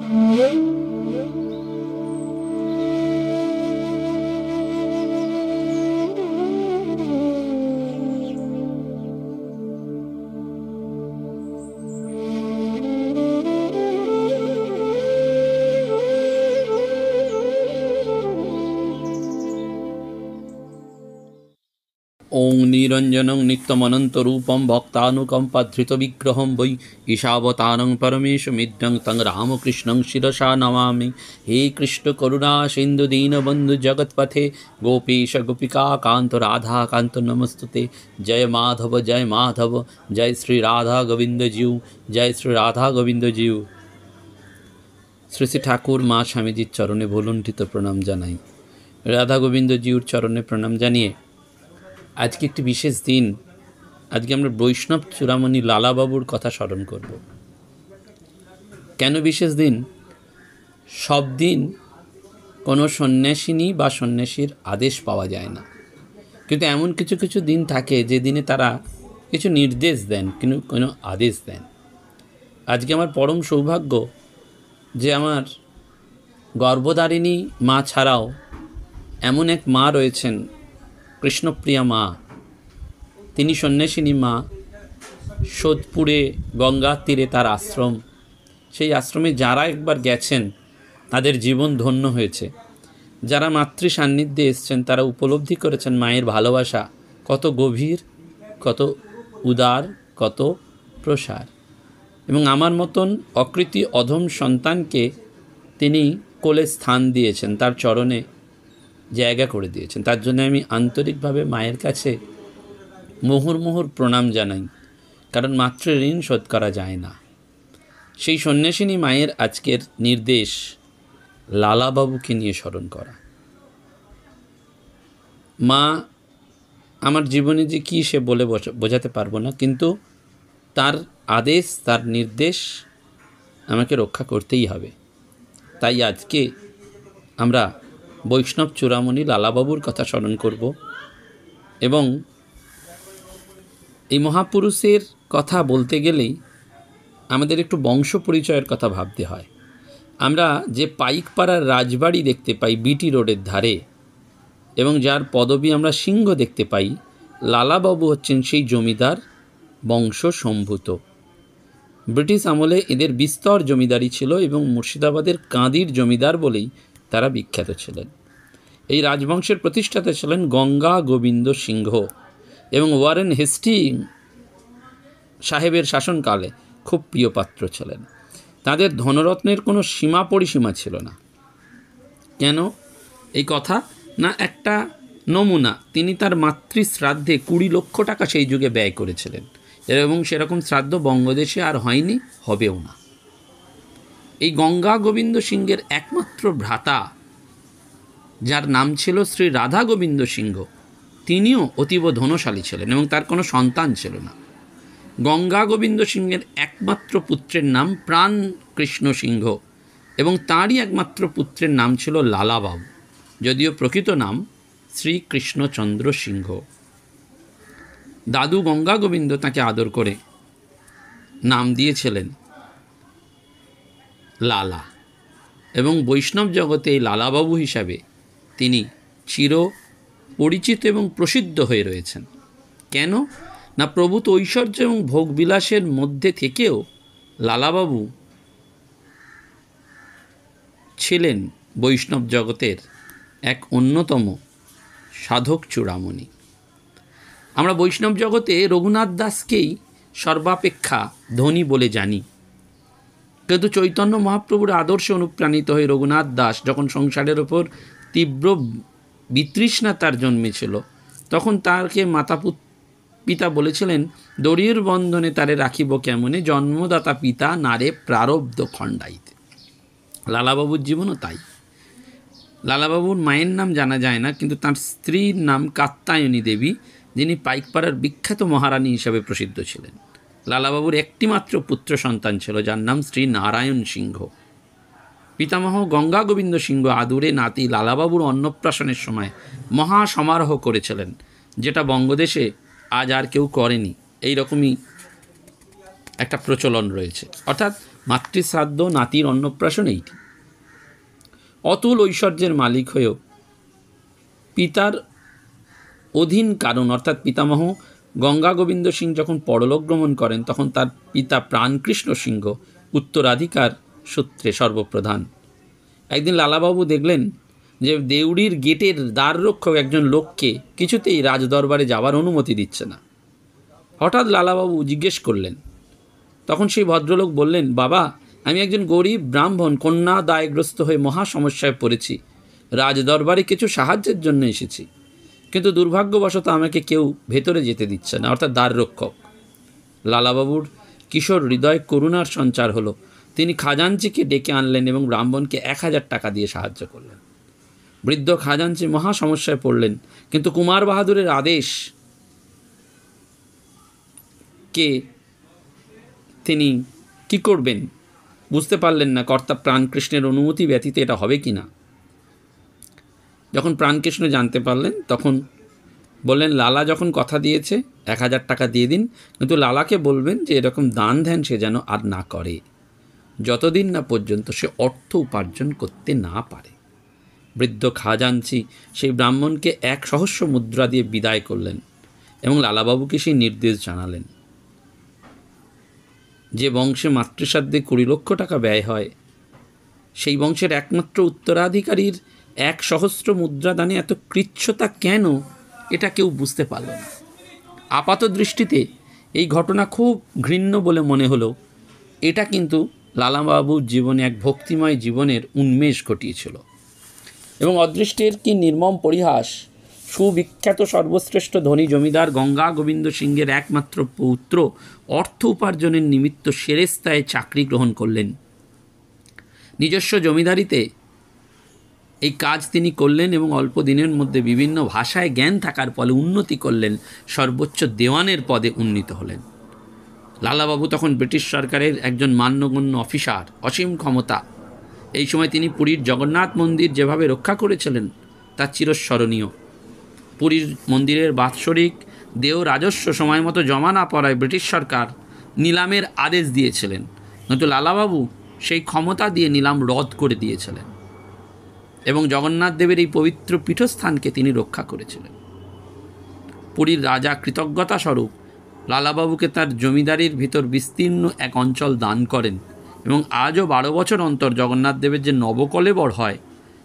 ओं निरंजनं नित्यमनन्तरूपं भक्तानुकम्पाधृतविग्रहं वै ईशावतारं परमेशमिद्यं तं रामकृष्णं शिरसा नमामि। हे कृष्ण करुणा सिन्धु दीनबन्धु जगत्पथे गोपीश गोपिकान्त राधाकान्त नमस्तुते। जय माधव जय श्री राधा गोविंद जीव, जय श्री राधा गोविंद जीव। श्री श्री ठाकुर मा स्वामीजीर चरणे भुलुण्ठित प्रणाम जानाई, राधा गोविंद जीवर चरणे प्रणाम जानिए आज के एक विशेष दिन। आज के আমরা বৈষ্ণব চূড়ামণি লালাবাবুর কথা স্মরণ করব। কেন বিশেষ দিন? সব দিন কোনো সন্ন্যাসিনী বা সন্ন্যাসীর আদেশ পাওয়া যায় না, কিন্তু এমন কিছু কিছু দিন থাকে যে দিনে তারা কিছু নির্দেশ দেন, কোনো আদেশ দেন। আজকে আমার পরম সৌভাগ্য যে আমার গর্ভধারিণী মা ছাড়াও এমন এক মা রয়েছেন, কৃষ্ণপ্রিয়া মা। তিনি সন্ন্যাসিনী মা। সোদপুরে গঙ্গার তীরে তার আশ্রম। সেই আশ্রমে যারা একবার গেছেন তাদের জীবন ধন্য হয়েছে। যারা মাতৃ সান্নিধ্যে এসেছেন তারা উপলব্ধি করেছেন মায়ের ভালোবাসা কত গভীর, কত উদার, কত প্রসার। এবং আমার মতন অকৃতি অধম সন্তানকে তিনি কোলে স্থান দিয়েছেন, তার চরণে জায়গা করে দিয়েছেন। তার জন্য আমি আন্তরিকভাবে মায়ের কাছে মুহুর্মুহুর প্রণাম জানাই, কারণ মাতৃ ঋণ শোধ করা যায় না। সেই সন্ন্যাসিনী মায়ের আজকের নির্দেশ লালাবাবুকে নিয়ে স্মরণ করা। মা আমার জীবনে যে কী সে বলে বোঝাতে পারবো না, কিন্তু তার আদেশ, তার নির্দেশ আমাকে রক্ষা করতেই হবে। তাই আজকে আমরা বৈষ্ণব চূড়ামণি লালাবাবুর কথা স্মরণ করব। এবং এই মহাপুরুষের কথা বলতে গেলেই আমাদের একটু বংশ পরিচয়ের কথা ভাবতে হয়। আমরা যে পাইকপাড়ার রাজবাড়ি দেখতে পাই বিটি রোডের ধারে, এবং যার পদবী আমরা সিংহ দেখতে পাই, লালাবাবু হচ্ছেন সেই জমিদার বংশ সম্ভূত। ব্রিটিশ আমলে এদের বিস্তর জমিদারি ছিল এবং মুর্শিদাবাদের কাঁদির জমিদার বলেই তারা বিখ্যাত ছিলেন। এই রাজবংশের প্রতিষ্ঠাতা ছিলেন গঙ্গা গোবিন্দ সিংহ, এবং ওয়ারেন হেস্টিং সাহেবের শাসনকালে খুব প্রিয়পাত্র ছিলেন। তাদের ধনরত্নের কোনো সীমা পরিসীমা ছিল না। কেন এই কথা? না, একটা নমুনা। তিনি তার মাতৃশ্রাদ্ধে 20 লক্ষ টাকা সেই যুগে ব্যয় করেছিলেন, এবং সেরকম শ্রাদ্ধ বঙ্গদেশে আর হয়নি, হবেও না। এই গঙ্গা গোবিন্দ সিংহের একমাত্র ভ্রাতা, যার নাম ছিল শ্রী রাধা গোবিন্দ সিংহ, তিনিও অতীব ধনশালী ছিলেন এবং তার কোনো সন্তান ছিল না। গঙ্গা গোবিন্দ সিংহের একমাত্র পুত্রের নাম প্রাণ কৃষ্ণ সিংহ, এবং তাঁরই একমাত্র পুত্রের নাম ছিল লালাবাবু, যদিও প্রকৃত নাম শ্রীকৃষ্ণচন্দ্র সিংহ। দাদু গঙ্গা গোবিন্দ তাকে আদর করে নাম দিয়েছিলেন লালা, এবং বৈষ্ণব জগতে এই লালাবাবু হিসাবে তিনি চির পরিচিত এবং প্রসিদ্ধ হয়ে রয়েছেন। কেন না, প্রভূত ঐশ্বর্য এবং ভোগবিলাসের মধ্যে থেকেও লালাবাবু ছিলেন বৈষ্ণব জগতের এক অন্যতম সাধক চূড়ামণি। আমরা বৈষ্ণব জগতে রঘুনাথ দাসকেই সর্বাপেক্ষা ধনী বলে জানি, কিন্তু চৈতন্য মহাপ্রভুর আদর্শে অনুপ্রাণিত হয়ে রঘুনাথ দাস যখন সংসারের ওপর তীব্র বিতৃষ্ণা তার জন্মেছিল, তখন তাকে পিতা বলেছিলেন, দড়ির বন্ধনে তারে রাখিব কেমনে, জন্মদাতা পিতা নারে প্রারব্ধ খণ্ডাইতে। লালাবাবুর জীবনও তাই। লালাবাবুর মায়ের নাম জানা যায় না, কিন্তু তার স্ত্রীর নাম কাত্যায়নী দেবী, যিনি পাইকপাড়ার বিখ্যাত মহারানী হিসাবে প্রসিদ্ধ ছিলেন। লালাবাবুর একটিমাত্র পুত্র সন্তান ছিল, যার নাম শ্রী নারায়ণ সিংহ। পিতামহ গঙ্গা গোবিন্দ সিংহ আদুরে নাতি লালাবাবুর অন্নপ্রাশনের সময় মহা সমারোহ করেছিলেন, যেটা বঙ্গদেশে আজ আর কেউ করেনি। এই রকমই একটা প্রচলন রয়েছে, অর্থাৎ মাতৃশ্রাদ্ধ, নাতির অন্নপ্রাশন এইটি। অতুল ঐশ্বর্যের মালিক হয়েও পিতার অধীন কারণ অর্থাৎ পিতামহ গঙ্গা গোবিন্দ সিং যখন পরলোক গমন করেন, তখন তার পিতা প্রাণকৃষ্ণ সিংহ উত্তরাধিকার সূত্রে সর্বপ্রধান। একদিন লালাবাবু দেখলেন যে দেউড়ির গেটের দ্বাররক্ষক একজন লোককে কিছুতেই রাজদরবারে যাওয়ার অনুমতি দিচ্ছে না। হঠাৎ লালাবাবু জিজ্ঞেস করলেন, তখন সেই ভদ্রলোক বললেন, বাবা, আমি একজন গরিব ব্রাহ্মণ, কন্যা দায়গ্রস্ত হয়ে মহা সমস্যায় পড়েছি, রাজদরবারে কিছু সাহায্যের জন্য এসেছি, কিন্তু দুর্ভাগ্যবশত আমাকে কেউ ভেতরে যেতে দিচ্ছে না, অর্থাৎ দ্বাররক্ষক। লালাবাবুর কিশোর হৃদয় করুণার সঞ্চার হলো। তিনি খাজাঞ্চিকে ডেকে আনলেন এবং ব্রাহ্মণকে 1000 টাকা দিয়ে সাহায্য করলেন। বৃদ্ধ খাজাঞ্চি মহা সমস্যায় পড়লেন, কিন্তু কুমার বাহাদুরের আদেশ কে তিনি কি করবেন বুঝতে পারলেন না। কর্তা প্রাণকৃষ্ণের অনুমতি ব্যতীত এটা হবে কি না। যখন প্রাণকৃষ্ণ জানতে পারলেন, তখন বললেন, লালা যখন কথা দিয়েছে 1000 টাকা দিয়ে দিন, কিন্তু লালাকে বলবেন যে এরকম দান ধ্যান সে যেন আর না করে, যতদিন না পর্যন্ত সে অর্থ উপার্জন করতে না পারে। বৃদ্ধ খাজাঞ্চি সেই ব্রাহ্মণকে 1 সহস্র মুদ্রা দিয়ে বিদায় করলেন এবং লালাবাবুকে সেই নির্দেশ জানালেন, যে বংশে মাতৃশ্রাদ্ধে 20 লক্ষ টাকা ব্যয় হয়, সেই বংশের একমাত্র উত্তরাধিকারীর 1 সহস্র মুদ্রা দানে এত কৃচ্ছতা কেন, এটা কেউ বুঝতে পারল না। আপাত দৃষ্টিতে এই ঘটনা খুব ঘৃণ্য বলে মনে হলো, এটা কিন্তু লালাবাবুর জীবনে এক ভক্তিময় জীবনের উন্মেষ ঘটিয়েছিল। এবং অদৃষ্টের কি নির্মম পরিহাস, সুবিখ্যাত সর্বশ্রেষ্ঠ ধনী জমিদার গঙ্গা গোবিন্দ সিংহের একমাত্র পুত্র অর্থ উপার্জনের নিমিত্ত সেরেস্তায় চাকরি গ্রহণ করলেন। নিজস্ব জমিদারিতে এই কাজ তিনি করলেন এবং অল্প দিনের মধ্যে বিভিন্ন ভাষায় জ্ঞান থাকার ফলে উন্নতি করলেন, সর্বোচ্চ দেওয়ানের পদে উন্নীত হলেন। লালাবাবু তখন ব্রিটিশ সরকারের একজন মান্যগণ্য অফিসার, অসীম ক্ষমতা। এই সময় তিনি পুরীর জগন্নাথ মন্দির যেভাবে রক্ষা করেছিলেন তা চিরস্মরণীয়। পুরীর মন্দিরের বাৎসরিক দেও রাজস্ব সময় মতো জমা না পড়ায় ব্রিটিশ সরকার নিলামের আদেশ দিয়েছিলেন, কিন্তু লালাবাবু সেই ক্ষমতা দিয়ে নিলাম রদ করে দিয়েছিলেন এবং জগন্নাথ দেবের এই পবিত্র পীঠস্থানকে তিনি রক্ষা করেছিলেন। পুরীর রাজা কৃতজ্ঞতা স্বরূপ লালাবাবুকে তার জমিদারির ভিতর বিস্তীর্ণ এক অঞ্চল দান করেন এবং আজও 12 বছর অন্তর জগন্নাথ দেবের যে নবকলেবর হয়,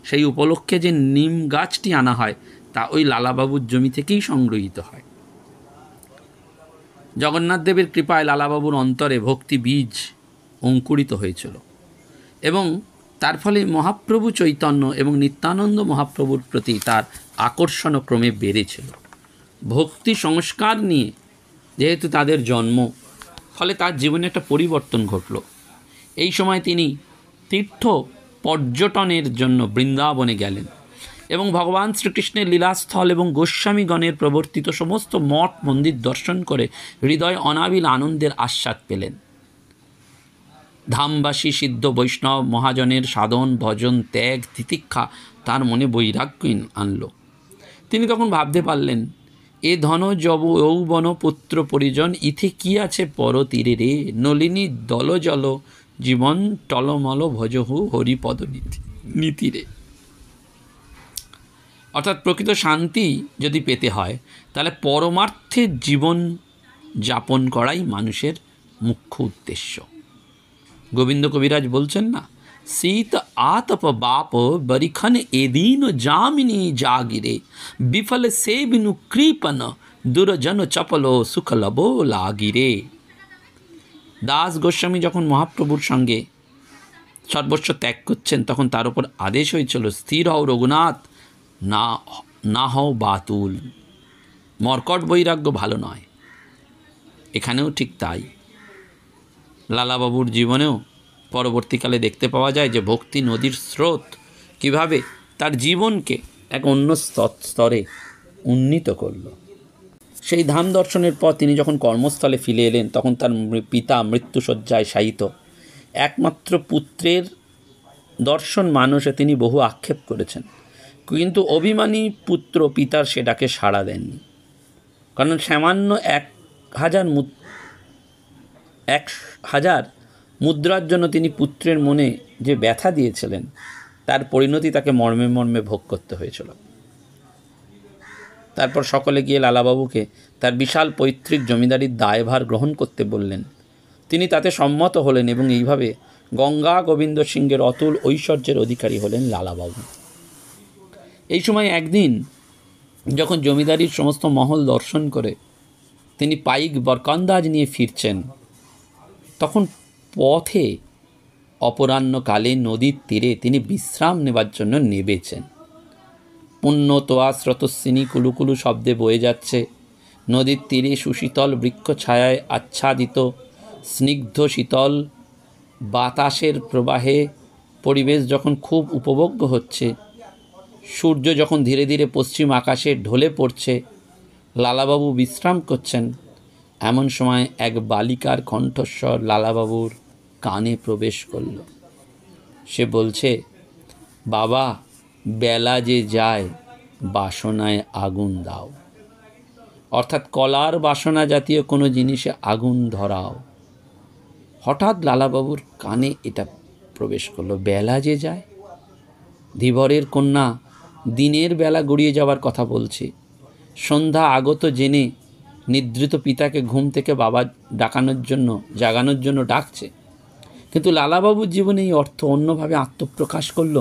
সেই উপলক্ষে যে নিম গাছটি আনা হয় তা ওই লালাবাবুর জমি থেকেই সংগৃহীত হয়। জগন্নাথ দেবের কৃপায় লালাবাবুর অন্তরে ভক্তি বীজ অঙ্কুরিত হয়েছিল এবং তার ফলে মহাপ্রভু চৈতন্য এবং নিত্যানন্দ মহাপ্রভুর প্রতি তার আকর্ষণ ক্রমে বেড়েছিল। ভক্তি সংস্কার নিয়ে যেহেতু তাদের জন্ম, ফলে তার জীবনে একটা পরিবর্তন ঘটল। এই সময় তিনি তীর্থ পর্যটনের জন্য বৃন্দাবনে গেলেন এবং ভগবান শ্রীকৃষ্ণের লীলাস্থল এবং গোস্বামীগণের প্রবর্তিত সমস্ত মঠ মন্দির দর্শন করে হৃদয় অনাবিল আনন্দের আস্বাদ পেলেন। ধামবাসী সিদ্ধ বৈষ্ণব মহাজনের সাধন ভজন ত্যাগ তিতিক্ষা তার মনে বৈরাগ্য আনল। তিনি তখন ভাবতে পারলেন, এ ধন যব যৌবন পুত্র পরিজন, ইথে কি আছে পর তীরে রে, নলিনী দল জল জীবন টলমল ভজহু হরিপদ নীতিরে। অর্থাৎ প্রকৃত শান্তি যদি পেতে হয়, তাহলে পরমার্থে জীবন যাপন করাই মানুষের মুখ্য উদ্দেশ্য। গোবিন্দ কবিরাজ বলছেন না, শীত আতপ বাপ বরিখন এদিন জামিনী জাগিরে, বিফল সে বিনু কৃপন দুর্জন চপল সুখলব লাগিরে। দাস গোস্বামী যখন মহাপ্রভুর সঙ্গে সর্বস্ব ত্যাগ করছেন, তখন তার উপর আদেশ হয়েছিল, স্থির হও রঘুনাথ, না হও বাতুল। মর্কট বৈরাগ্য ভালো নয়। এখানেও ঠিক তাই। লালাবাবুর জীবনেও পরবর্তীকালে দেখতে পাওয়া যায় যে ভক্তি নদীর স্রোত কিভাবে তার জীবনকে এক অন্য স্তরে উন্নীত করল। সেই ধাম দর্শনের পর তিনি যখন কর্মস্থলে ফিরে এলেন, তখন তার পিতা মৃত্যুশয্যায় শায়িত। একমাত্র পুত্রের দর্শন মানুষে তিনি বহু আক্ষেপ করেছেন, কিন্তু অভিমানী পুত্র পিতার সেটাকে সাড়া দেননি। কারণ সামান্য 1,000 মুদ্রার জন্য তিনি পুত্রের মনে যে ব্যথা দিয়েছিলেন তার পরিণতি তাকে মর্মে মর্মে ভোগ করতে হয়েছিল। তারপর সকলে গিয়ে লালাবাবুকে তার বিশাল পৈতৃক জমিদারির দায়ভার গ্রহণ করতে বললেন। তিনি তাতে সম্মত হলেন এবং এইভাবে গঙ্গা গোবিন্দ সিংহের অতুল ঐশ্বর্যের অধিকারী হলেন লালাবাবু। এই সময় একদিন যখন জমিদারির সমস্ত মহল দর্শন করে তিনি পাইক বরকন্দাজ নিয়ে ফিরছেন, তখন পথে অপরাহ্নকালে নদীর তীরে তিনি বিশ্রাম নেবার জন্য নেবেছেন। পুণ্য তোয়া স্রোতস্বিনী কুলুকুলু শব্দে বয়ে যাচ্ছে। নদীর তীরে সুশীতল বৃক্ষ ছায়ায় আচ্ছাদিত স্নিগ্ধ শীতল বাতাসের প্রবাহে পরিবেশ যখন খুব উপভোগ্য হচ্ছে, সূর্য যখন ধীরে ধীরে পশ্চিম আকাশে ঢলে পড়ছে, লালাবাবু বিশ্রাম করছেন, এমন সময় এক বালিকার কণ্ঠস্বর লালাবাবুর কানে প্রবেশ করল। সে বলছে, বাবা, বেলা যে যায়, বাসনায় আগুন দাও। অর্থাৎ কলার বাসনা জাতীয় কোনো জিনিসে আগুন ধরাও। হঠাৎ লালাবাবুর কানে এটা প্রবেশ করলো, বেলা যে যায়। ধীবরের কন্যা দিনের বেলা গড়িয়ে যাওয়ার কথা বলছে। সন্ধ্যা আগত জেনে নিদ্রিত পিতাকে ঘুম থেকে বাবা জাগানোর জন্য ডাকছে। কিন্তু লালাবাবুর জীবনে এই অর্থ অন্যভাবে আত্মপ্রকাশ করল।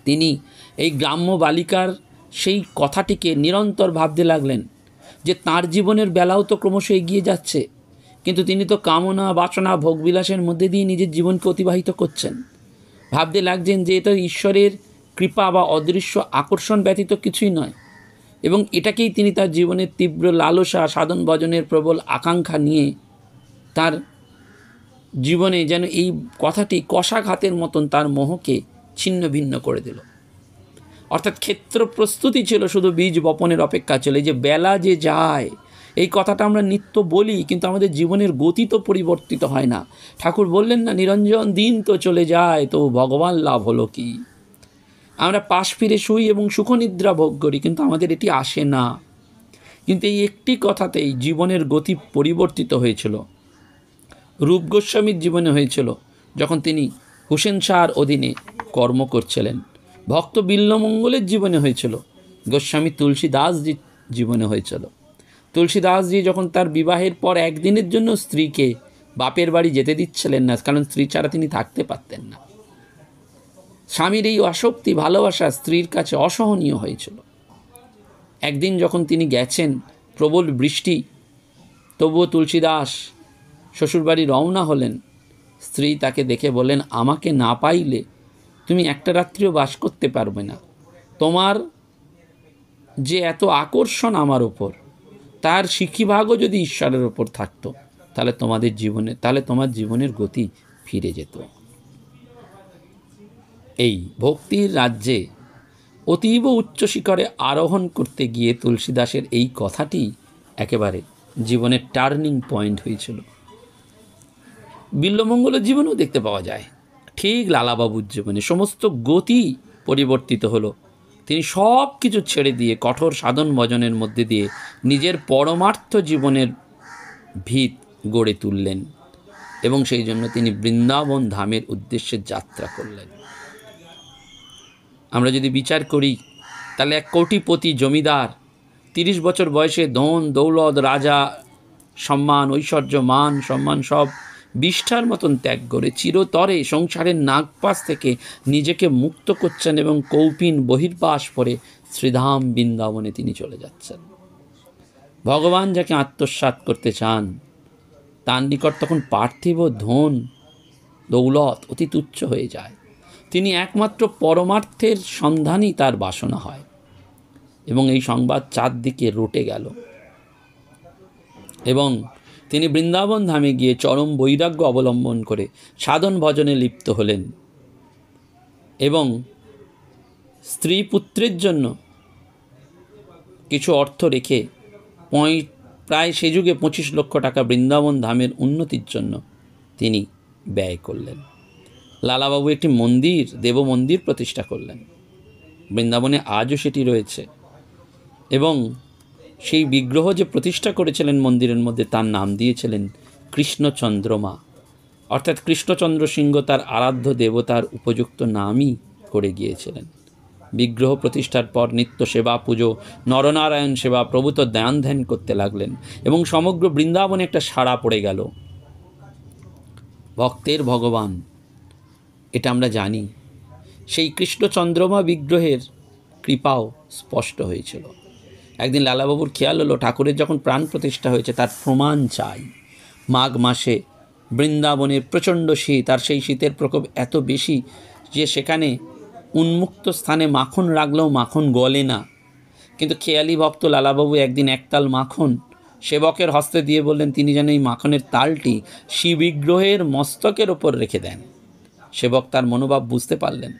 তিনি এই গ্রাম্য বালিকার সেই কথাটিকে নিরন্তর ভাবতে লাগলেন যে তাঁর জীবনের বেলাও তো ক্রমশ এগিয়ে যাচ্ছে, কিন্তু তিনি তো কামনা বাসনা ভোগবিলাসের মধ্যে দিয়ে নিজের জীবনকে অতিবাহিত করছেন। ভাবতে লাগছেন যে এটা ঈশ্বরের কৃপা বা অদৃশ্য আকর্ষণ ব্যতীত কিছুই নয়, এবং এটাকেই তিনি তার জীবনের তীব্র লালসা সাধন ভজনের প্রবল আকাঙ্ক্ষা নিয়ে তার জীবনে যেন এই কথাটি কষাঘাতের মতন তার মোহকে ছিন্ন ভিন্ন করে দিল। অর্থাৎ ক্ষেত্র প্রস্তুতি ছিল, শুধু বীজ বপনের অপেক্ষা ছিল। এই যে বেলা যে যায়, এই কথাটা আমরা নিত্য বলি, কিন্তু আমাদের জীবনের গতি তো পরিবর্তিত হয় না। ঠাকুর বললেন না, নিরঞ্জন দিন তো চলে যায়, তো ভগবান লাভ হলো কি? আমরা পাশ ফিরে শুই এবং সুখনিদ্রা ভোগ করি, কিন্তু আমাদের এটি আসে না। কিন্তু এই একটি কথাতেই জীবনের গতি পরিবর্তিত হয়েছিল। রূপ গোস্বামীর জীবনে হয়েছিল যখন তিনি হুসেন শাহর অধীনে কর্ম করছিলেন। ভক্ত বিল্লমঙ্গলের জীবনে হয়েছিল, গোস্বামী তুলসীদাসজির জীবনে হয়েছিল। তুলসীদাসজি যখন তার বিবাহের পর একদিনের জন্য স্ত্রীকে বাপের বাড়ি যেতে দিচ্ছিলেন না, কারণ স্ত্রী ছাড়া তিনি থাকতে পারতেন না। স্বামীর এই আসক্তি ভালোবাসা স্ত্রীর কাছে অসহনীয় হয়েছিল। একদিন যখন তিনি গেছেন, প্রবল বৃষ্টি, তবুও তুলসীদাস শ্বশুরবাড়ি রওনা হলেন। স্ত্রী তাকে দেখে বলেন, আমাকে না পাইলে তুমি একটা রাত্রিও বাস করতে পারবে না। তোমার যে এত আকর্ষণ আমার ওপর, তার শিখিভাগও যদি ঈশ্বরের ওপর থাকতো, তাহলে তোমার জীবনের গতি ফিরে যেত। এই ভক্তির রাজ্যে অতীব উচ্চ শিখরে আরোহণ করতে গিয়ে তুলসীদাসের এই কথাটি একেবারে জীবনের টার্নিং পয়েন্ট হয়েছিল। বিল্লমঙ্গলের জীবনেও দেখতে পাওয়া যায়, ঠিক লালাবাবুর জীবনে সমস্ত গতি পরিবর্তিত হলো। তিনি সব কিছু ছেড়ে দিয়ে কঠোর সাধন ভজনের মধ্যে দিয়ে নিজের পরমার্থ জীবনের ভিত গড়ে তুললেন, এবং সেই জন্য তিনি বৃন্দাবন ধামের উদ্দেশ্যে যাত্রা করলেন। আমরা যদি বিচার করি, তাহলে এক কোটিপতি জমিদার 30 বছর বয়সে ধন দৌলত রাজা সম্মান ঐশ্বর্য মান সম্মান সব বিষ্ঠার মতন ত্যাগ করে চিরতরে সংসারের নাগপাশ থেকে নিজেকে মুক্ত করছেন, এবং কৌপিন বহির্বাস পরে শ্রীধাম বৃন্দাবনে তিনি চলে যাচ্ছেন। ভগবান যাকে আত্মসাৎ করতে চান, তার নিকট তখন পার্থিব ধন দৌলত অতি তুচ্ছ হয়ে যায়। তিনি একমাত্র পরমার্থের সন্ধানই তার বাসনা হয়, এবং এই সংবাদ চারদিকে রটে গেল। এবং তিনি বৃন্দাবন ধামে গিয়ে চরম বৈরাগ্য অবলম্বন করে সাধন ভজনে লিপ্ত হলেন, এবং স্ত্রী পুত্রের জন্য কিছু অর্থ রেখে প্রায় সে যুগে 25 লক্ষ টাকা বৃন্দাবন ধামের উন্নতির জন্য তিনি ব্যয় করলেন। লালাবাবু একটি মন্দির, দেব মন্দির প্রতিষ্ঠা করলেন। বৃন্দাবনে আজও সেটি রয়েছে, এবং সেই বিগ্রহ যে প্রতিষ্ঠা করেছিলেন মন্দিরের মধ্যে, তার নাম দিয়েছিলেন কৃষ্ণচন্দ্রমা, অর্থাৎ কৃষ্ণচন্দ্র সিংহ তার আরাধ্য দেবতার উপযুক্ত নামই করে গিয়েছিলেন। বিগ্রহ প্রতিষ্ঠার পর নিত্য সেবা, পুজো, নরনারায়ণ সেবা প্রভূত ধ্যান ধ্যান করতে লাগলেন এবং সমগ্র বৃন্দাবনে একটা সাড়া পড়ে গেল। ভক্তের ভগবান, এটা আমরা জানি। সেই কৃষ্ণচন্দ্রমা বিগ্রহের কৃপাও স্পষ্ট হয়েছিল। একদিন লালাবাবুর খেয়াল হলো ঠাকুরের যখন প্রাণ প্রতিষ্ঠা হয়েছে তার প্রমাণ চাই। মাঘ মাসে বৃন্দাবনের প্রচণ্ড শীত, আর সেই শীতের প্রকোপ এত বেশি যে সেখানে উন্মুক্ত স্থানে মাখন রাখলেও মাখন গলে না। কিন্তু খেয়ালি ভক্ত লালাবাবু একদিন একতাল মাখন সেবকের হস্তে দিয়ে বললেন তিনি যেন এই মাখনের তালটি শিববিগ্রহের মস্তকের ওপর রেখে দেন। সেবক তার মনোভাব বুঝতে পারলেন,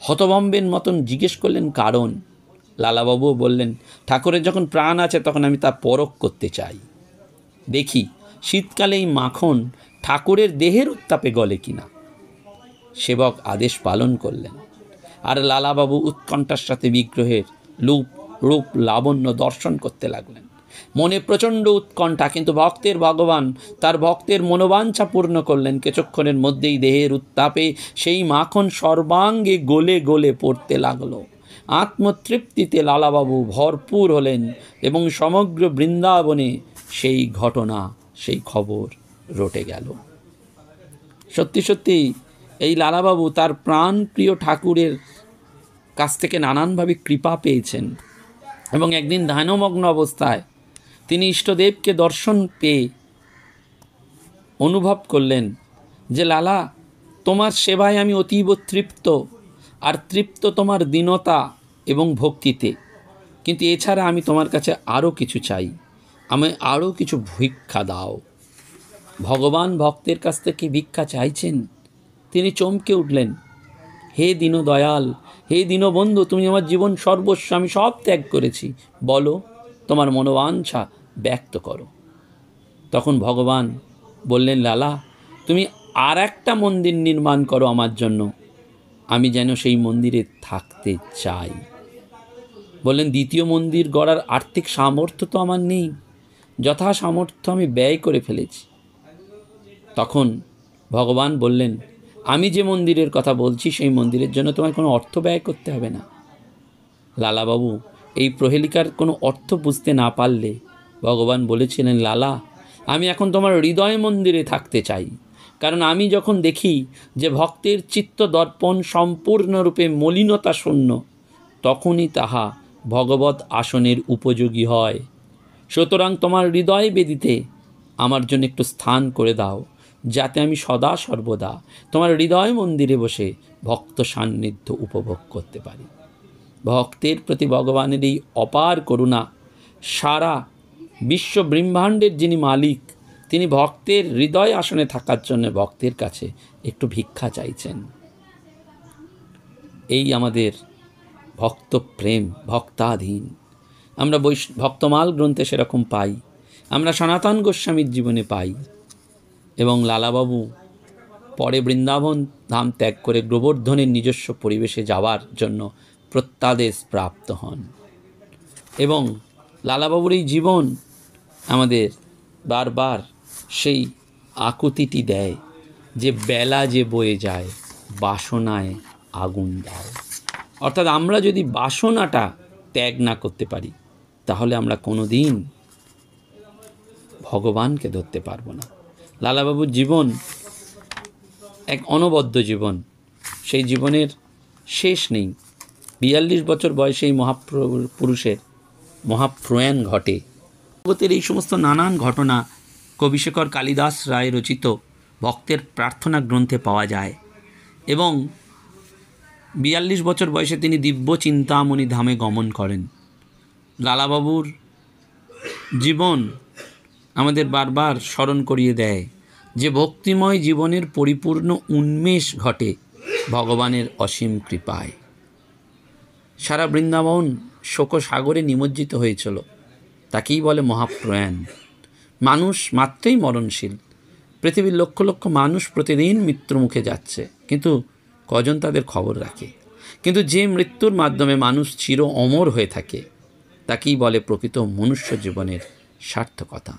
হতভম্বের মতন জিজ্ঞেস করলেন কারণ। লালাবাবুও বললেন, ঠাকুরের যখন প্রাণ আছে তখন আমি তা পরখ করতে চাই, দেখি শীতকালে এই মাখন ঠাকুরের দেহের উত্তাপে গলে কিনা। সেবক আদেশ পালন করলেন, আর লালাবাবু উৎকণ্ঠার সাথে বিগ্রহের রূপ লাবণ্য দর্শন করতে লাগলেন। মনে প্রচণ্ড উৎকণ্ঠা, কিন্তু ভক্তের ভগবান তার ভক্তের মনোবাঞ্ছা পূর্ণ করলেন। কিছুক্ষণের মধ্যেই দেহের উত্তাপে সেই মাখন সর্বাঙ্গে গলে গলে পড়তে লাগলো। আত্মতৃপ্তিতে লালাবাবু ভরপুর হলেন এবং সমগ্র বৃন্দাবনে সেই ঘটনা, সেই খবর রটে গেল। সত্যি সত্যি এই লালাবাবু তার প্রাণপ্রিয় ঠাকুরের কাছ থেকে নানানভাবে কৃপা পেয়েছেন এবং একদিন ধ্যানমগ্ন অবস্থায় তিনি ইষ্টদেবকে দর্শন পেয়ে অনুভব করলেন যে লালা, তোমার সেবায় আমি অতীব তৃপ্ত, আর তৃপ্ত তোমার দীনতা এবং ভক্তিতে। কিন্তু এছাড়া আমি তোমার কাছে আরও কিছু চাই, আমি আরও কিছু ভিক্ষা দাও। ভগবান ভক্তের কাছ থেকে ভিক্ষা চাইছেন। তিনি চমকে উঠলেন, হে দীনদয়াল, হে দীনবন্ধু, তুমি আমার জীবন সর্বস্ব, আমি সব ত্যাগ করেছি, বলো তোমার মনোবাঞ্ছা ব্যক্ত করো। তখন ভগবান বললেন, লালা, তুমি আর একটা মন্দির নির্মাণ করো আমার জন্য, আমি যেন সেই মন্দিরে থাকতে চাই। বললেন, দ্বিতীয় মন্দির গড়ার আর্থিক সামর্থ্য তো আমার নেই, যথা সামর্থ্য আমি ব্যয় করে ফেলেছি। তখন ভগবান বললেন, আমি যে মন্দিরের কথা বলছি সেই মন্দিরের জন্য তোমার কোনো অর্থ ব্যয় করতে হবে না। লালাবাবু এই প্রহেলিকার কোনো অর্থ বুঝতে না পারলে ভগবান বলেছিলেন, লালা, আমি এখন তোমার হৃদয় মন্দিরে থাকতে চাই, কারণ আমি যখন দেখি যে ভক্তের চিত্ত দর্পণ সম্পূর্ণরূপে মলিনতা শূন্য, তখনই তাহা ভগবত আসনের উপযোগী হয়। সুতরাং তোমার হৃদয় বেদিতে আমার জন্য একটু স্থান করে দাও, যাতে আমি সদা সর্বদা তোমার হৃদয় মন্দিরে বসে ভক্ত সান্নিধ্য উপভোগ করতে পারি। ভক্তের প্রতি ভগবানের এই অপার করুণা, সারা বিশ্ব ব্রহ্মাণ্ডের যিনি মালিক, তিনি ভক্তের হৃদয় আসনে থাকার জন্য ভক্তের কাছে একটু ভিক্ষা চাইছেন। এই আমাদের ভক্ত প্রেম, ভক্তাধীন। আমরা ভক্তমাল গ্রন্থে সেরকম পাই, আমরা সনাতন গোস্বামীর জীবনে পাই। এবং লালাবাবু পরে বৃন্দাবন ধাম ত্যাগ করে গোবর্ধনের নিজস্ব পরিবেশে যাওয়ার জন্য প্রত্যাদেশ প্রাপ্ত হন। এবং লালাবাবুর এই জীবন আমাদের বারবার সেই আকুতিটি দেয় যে বেলা যে বয়ে যায় বাসনায় আগুন দাও। অর্থাৎ আমরা যদি বাসনাটা ত্যাগ না করতে পারি তাহলে আমরা কোনো দিন ভগবানকে ধরতে পারবো না। লালাবাবুর জীবন এক অনবদ্য জীবন, সেই জীবনের শেষ নেই। 42 বছর বয়সে এই মহাপুরুষের মহাপ্রয়াণ ঘটে। জগতের এই সমস্ত নানান ঘটনা কবিশেখর কালিদাস রায় রচিত ভক্তের প্রার্থনা গ্রন্থে পাওয়া যায়। এবং 42 বছর বয়সে তিনি দিব্য চিন্তামণি ধামে গমন করেন। লালাবাবুর জীবন আমাদের বারবার স্মরণ করিয়ে দেয় যে ভক্তিময় জীবনের পরিপূর্ণ উন্মেষ ঘটে ভগবানের অসীম কৃপায়। সারা বৃন্দাবন শোকসাগরে নিমজ্জিত হয়েছিল, তাকেই বলে মহাপ্রয়াণ। মানুষ মাত্রই মরণশীল, পৃথিবীর লক্ষ লক্ষ মানুষ প্রতিদিন মৃত্যুর মুখে যাচ্ছে, কিন্তু কজন তাদের খবর রাখে? কিন্তু যে মৃত্যুর মাধ্যমে মানুষ চির অমর হয়ে থাকে তাকেই বলে প্রকৃত মনুষ্য জীবনের সার্থকতা।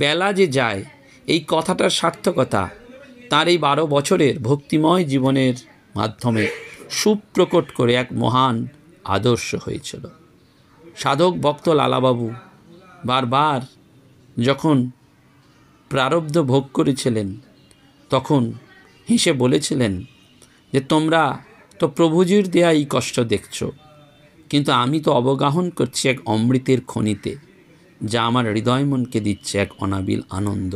বেলা যে যায় এই কথাটার সার্থকতা তার এই 12 বছরের ভক্তিময় জীবনের মাধ্যমে সুপ্রকট করে এক মহান আদর্শ হয়েছিল। সাধক ভক্ত লালাবাবু বারবার যখন প্রারব্ধ ভোগ করেছিলেন তখন হেসে বলেছিলেন যে তোমরা তো প্রভুজির দেয়া এই কষ্ট দেখছো, কিন্তু আমি তো অবগাহন করছি এক অমৃতের খনিতে, যা আমার হৃদয় মনকে দিচ্ছে এক অনাবিল আনন্দ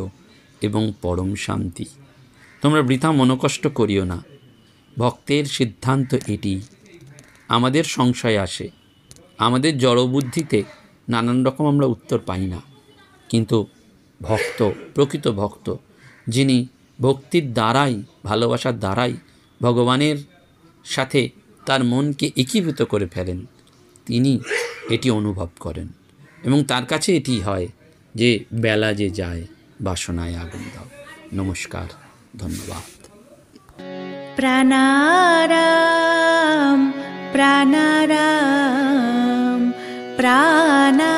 এবং পরম শান্তি। তোমরা বৃথা মনোকষ্ট করিও না। ভক্তের সিদ্ধান্ত এটি। আমাদের সংশয় আসে, আমাদের জড়বুদ্ধিতে নানান রকম আমরা উত্তর পাই না, কিন্তু ভক্ত, প্রকৃত ভক্ত, যিনি ভক্তির দ্বারাই, ভালোবাসার দ্বারাই ভগবানের সাথে তার মনকে একীভূত করে ফেলেন, তিনি এটি অনুভব করেন এবং তার কাছে এটি হয় যে বেলা যে যায় বাসনায় আগুন দাও। নমস্কার, ধন্যবাদ। প্রাণারাম প্রাণারাম প্রাণা